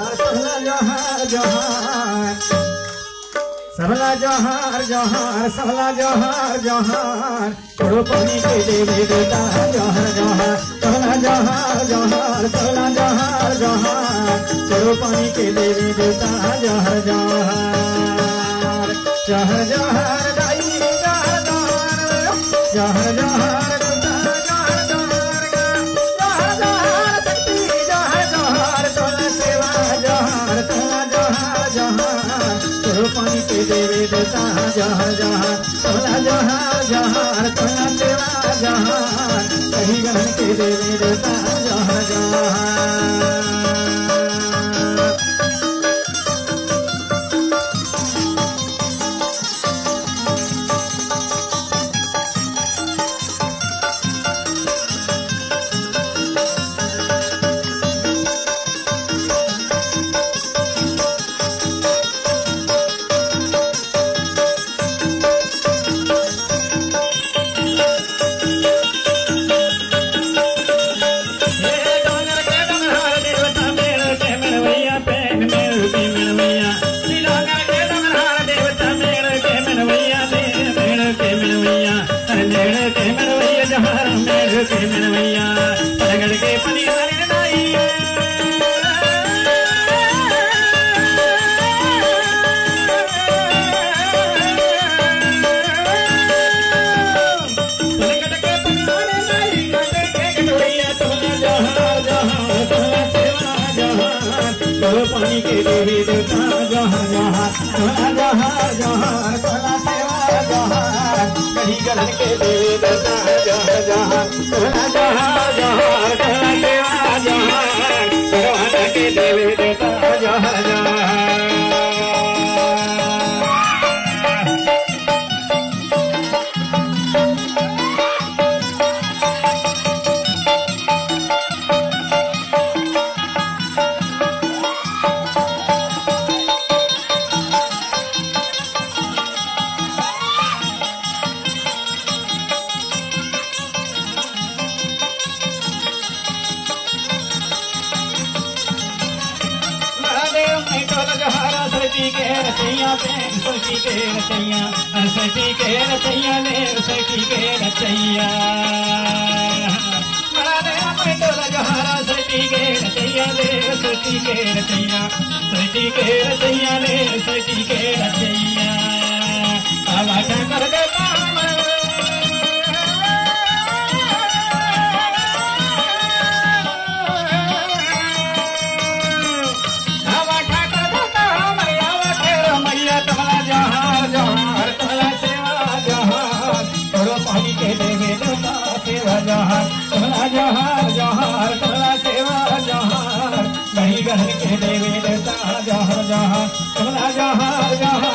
जोहार जोहार सबला जोहार जोहार सबला जोहार जोहार करो पानी के देवी देवता जोहार जोहार सबला जोहार जोहार सबला जोहार जोहार करो पानी के देवी देवता जोहार जोहार जोहार जोहार दाई जोहार जोहार जोहार जोहार पानी के देवे देवता जहाँ जहाँ तोला जहाँ जहाँ तोला सेवा जहाँ कहीं गहन के देवे देवता जहाँ जहाँ पानी के देवी देवता जहाँ जहाँ तोला जहाँ जहाँ तोला सेवा जहाँ कहीं गहन के देवी देवता जहाँ जहाँ तोला जहाँ जहाँ तोला सेवा जहाँ करवाना के देवी देवता जहाँ जहाँ सरस्वती के रचैया सरस्वती के रचैया सरस्वती के रचैया ने सरस्वती के रचैया सरस्वती के रचैया ने सरस्वती के रचैया सरस्वती के रचैया ने सरस्वती के रचैया आवा कर देता तोला जहाँ जहाँ तोला सेवा जहाँ नहीं गहन के देवी देवता जहाँ जहाँ तोला जहाँ जहाँ